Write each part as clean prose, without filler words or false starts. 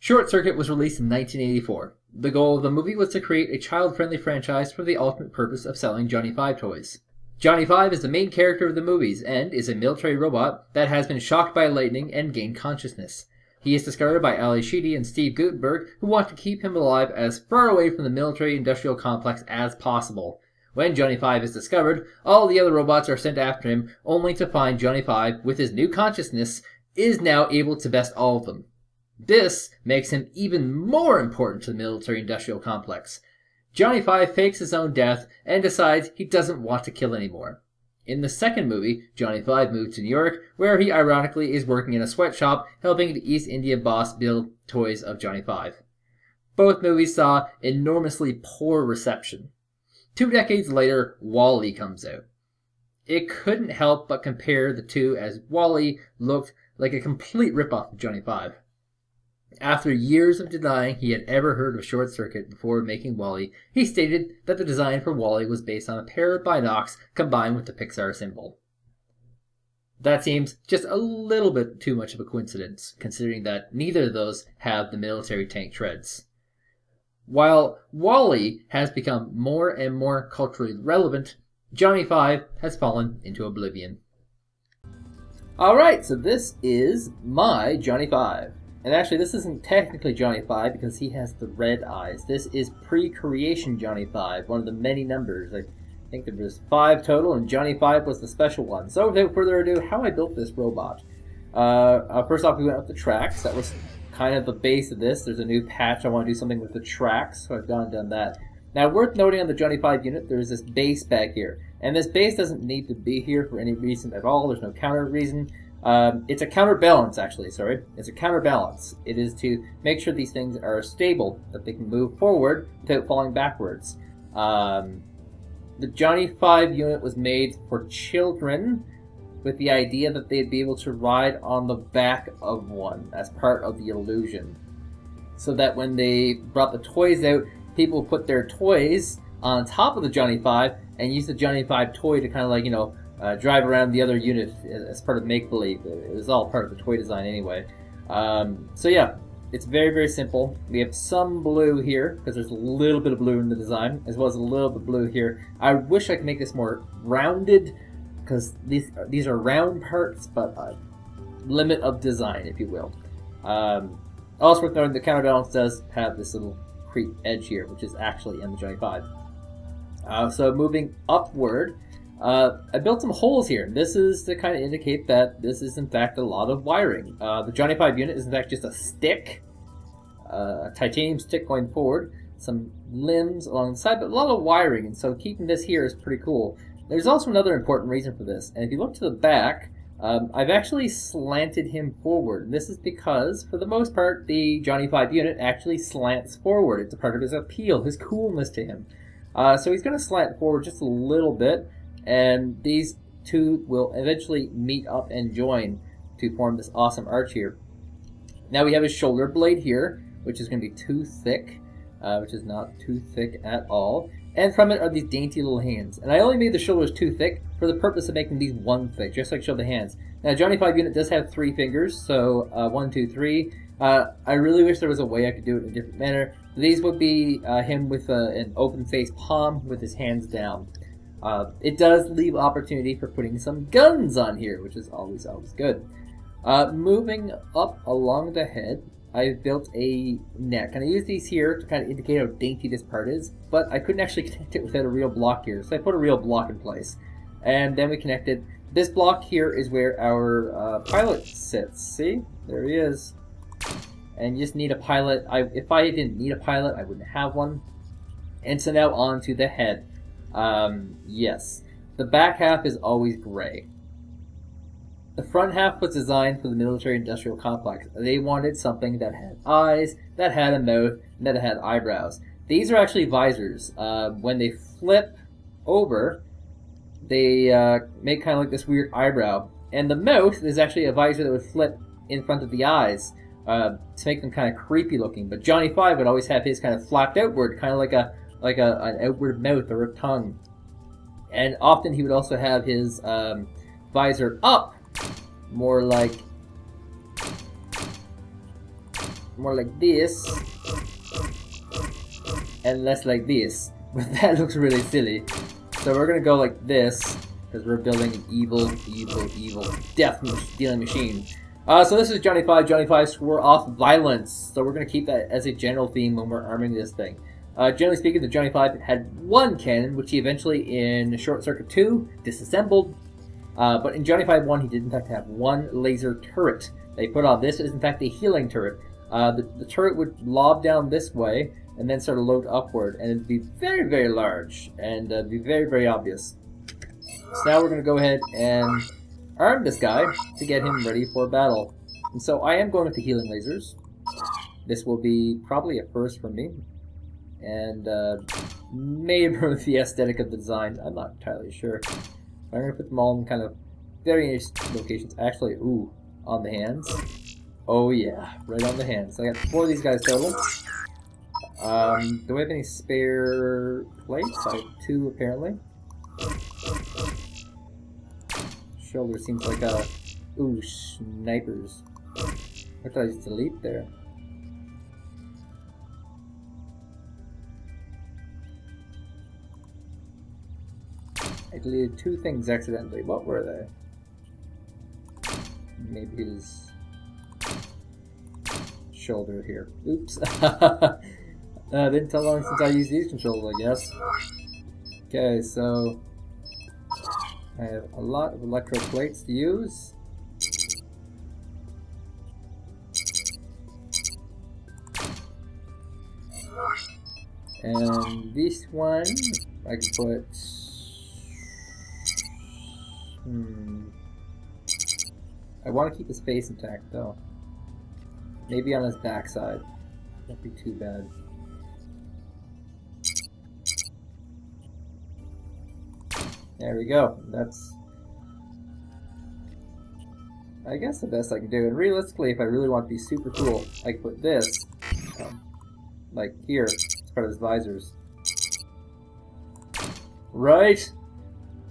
Short Circuit was released in 1984. The goal of the movie was to create a child-friendly franchise for the ultimate purpose of selling Johnny-5 toys. Johnny-5 is the main character of the movies and is a military robot that has been shocked by lightning and gained consciousness. He is discovered by Ali Sheedy and Steve Guttenberg, who want to keep him alive as far away from the military-industrial complex as possible. When Johnny-5 is discovered, all the other robots are sent after him, only to find Johnny-5, with his new consciousness, is now able to best all of them. This makes him even more important to the military-industrial complex. Johnny-5 fakes his own death and decides he doesn't want to kill anymore. In the second movie, Johnny-5 moves to New York, where he ironically is working in a sweatshop helping the East India boss build toys of Johnny-5. Both movies saw enormously poor reception. 2 decades later, WALL-E comes out. It couldn't help but compare the two, as WALL-E looked like a complete ripoff of Johnny-5. After years of denying he had ever heard of Short Circuit before making WALL-E, he stated that the design for WALL-E was based on a pair of binocs combined with the Pixar symbol. That seems just a little bit too much of a coincidence, considering that neither of those have the military tank treads. While WALL-E has become more and more culturally relevant, Johnny-5 has fallen into oblivion. Alright, so this is my Johnny-5. And actually, this isn't technically Johnny-5 because he has the red eyes. This is pre-creation Johnny-5, one of the many numbers. I think there was 5 total, and Johnny-5 was the special one. So without further ado, how I built this robot. First off, we went with the tracks. That was kind of the base of this. There's a new patch. I want to do something with the tracks, so I've gone and done that. Now, worth noting on the Johnny-5 unit, there's this base back here. And this base doesn't need to be here for any reason at all. There's no counter reason. It's a counterbalance, actually, sorry. It's a counterbalance. It is to make sure these things are stable, that they can move forward without falling backwards. The Johnny-5 unit was made for children with the idea that they'd be able to ride on the back of one as part of the illusion. So that when they brought the toys out, people put their toys on top of the Johnny-5 and use the Johnny-5 toy to kind of like, drive around the other unit as part of make-believe. It was all part of the toy design anyway. So yeah, it's very, very simple. We have some blue here, because there's a little bit of blue in the design, as well as a little bit of blue here. I wish I could make this more rounded, because these are round parts, but limit of design, if you will. Also worth noting, the counterbalance does have this little creep edge here, which is actually in the Johnny-5. So moving upward, I built some holes here. This is to kind of indicate that this is in fact a lot of wiring. The Johnny-5 unit is in fact just a stick, a titanium stick going forward, some limbs along the side, but a lot of wiring, and so keeping this here is pretty cool. There's also another important reason for this, and if you look to the back, I've actually slanted him forward. This is because, for the most part, the Johnny-5 unit actually slants forward. It's a part of his appeal, his coolness to him. So he's going to slant forward just a little bit, and these two will eventually meet up and join to form this awesome arch here. Now we have his shoulder blade here, which is going to be too thick, which is not too thick at all. And from it are these dainty little hands. And I only made the shoulders too thick for the purpose of making these 1 thick, just like show the hands. Now Johnny-5 unit does have 3 fingers, so 1, 2, 3. I really wish there was a way I could do it in a different manner. These would be him with an open-faced palm with his hands down. It does leave opportunity for putting some guns on here, which is always good. Moving up along the head, I've built a neck, and I use these here to kind of indicate how dainty this part is, but I couldn't actually connect it without a real block here, so I put a real block in place. And then we connected. This block here is where our pilot sits. See? There he is. And you just need a pilot. If I didn't need a pilot, I wouldn't have one. And so now on to the head. Yes. The back half is always gray. The front half was designed for the military-industrial complex. They wanted something that had eyes, that had a mouth, and that had eyebrows. These are actually visors. When they flip over, they make kind of like this weird eyebrow. And the mouth is actually a visor that would flip in front of the eyes to make them kind of creepy looking. But Johnny-5 would always have his kind of flapped outward, kind of like an outward mouth or a tongue. And often he would also have his visor up, more like more like this, and less like this. But that looks really silly. So we're gonna go like this, because we're building an evil death-dealing machine. So this is Johnny-5. Johnny-5 swore off violence. So we're gonna keep that as a general theme when we're arming this thing. Generally speaking, the Johnny-5 had one cannon, which he eventually, in Short Circuit 2, disassembled. But in Johnny-5 1, he did in fact have one laser turret. They put on this is in fact a healing turret. The turret would lob down this way, and then sort of load upward, and it'd be very large, and be very obvious. So now we're going to go ahead and arm this guy to get him ready for battle. And so I am going with the healing lasers. This will be probably a first for me, and may improve the aesthetic of the design. I'm not entirely sure. I'm going to put them all in kind of various locations. Actually, ooh, on the hands. Oh yeah, right on the hands. So I got 4 of these guys total. Do we have any spare plates? I have 2 apparently. Shoulder seems like a... Ooh, snipers. What did I just delete there? I deleted 2 things accidentally. What were they? Maybe his shoulder here. Oops. Been so long since I used these controls, I guess. Okay, so I have a lot of electro plates to use. And this one I can put. I want to keep his face intact though. Maybe on his backside. Won't be too bad. There we go. That's, I guess, the best I can do. And realistically, if I really want to be super cool, I can put this, like here, as part of his visors. Right?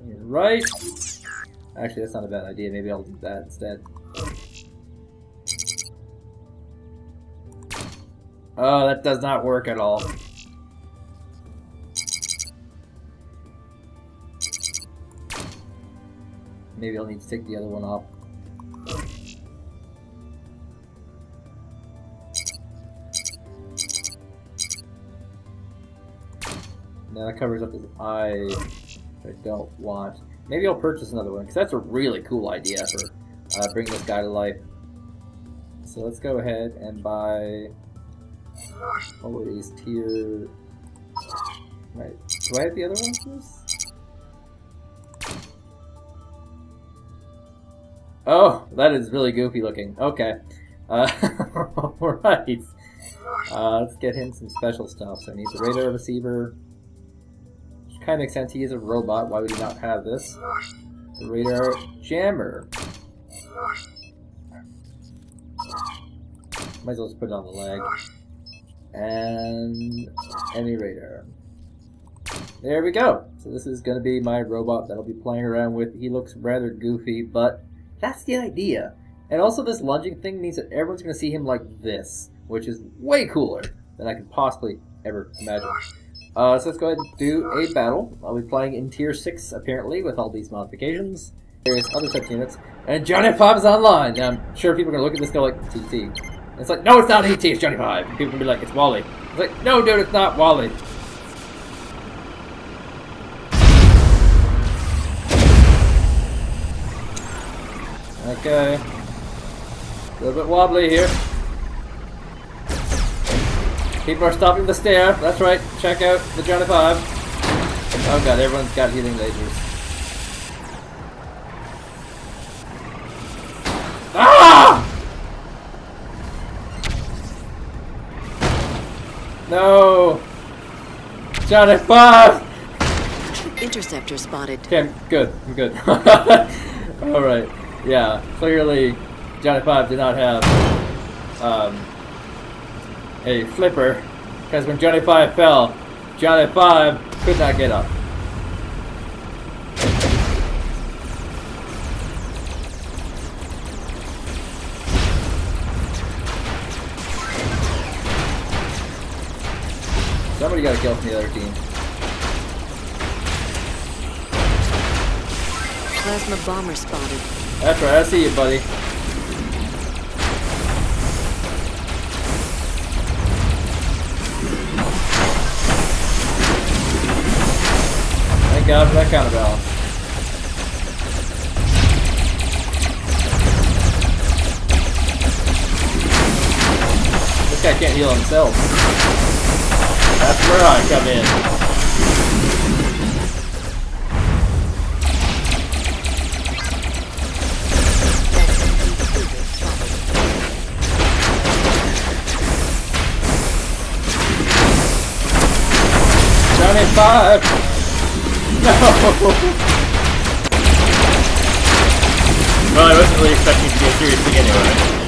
Right? Actually, that's not a bad idea. Maybe I'll do that instead. Oh, that does not work at all. Maybe I'll need to take the other one off. Now that covers up his eye, which I don't want. Maybe I'll purchase another one, because that's a really cool idea for bringing this guy to life. So let's go ahead and buy... What were these? Tier... Right. Do I have the other ones for this? Oh, that is really goofy looking. Okay. Alright. Let's get him some special stuff. So I need the radar receiver. Which kind of makes sense. He is a robot. Why would he not have this? The radar jammer. Might as well just put it on the leg. And any radar. There we go. So this is going to be my robot that I'll be playing around with. He looks rather goofy, but that's the idea. And also this lunging thing means that everyone's going to see him like this, which is way cooler than I could possibly ever imagine. So let's go ahead and do a battle. I'll be playing in Tier 6, apparently, with all these modifications. Various other such units. And Johnny-5 is online! Now, I'm sure people are going to look at this and go like, TT. It's like, no, it's not ET, it's Johnny-5. People are going to be like, it's Wally. It's like, no, dude, it's not Wally. Okay. A little bit wobbly here. People are stopping the stare. That's right. Check out the Johnny-5. Oh god, everyone's got healing lasers. Ah! No! Johnny-5! Interceptor spotted. Okay, I'm good. I'm good. Alright. Yeah, clearly Johnny-5 did not have a flipper, because when Johnny-5 fell, Johnny-5 could not get up. Somebody got a kill from the other team. Plasma bomber spotted. That's right, I see you, buddy. Thank God for that counterbalance. This guy can't heal himself. That's where I come in. Johnny-5! No! Well, I wasn't really expecting it to be a serious thing anyway.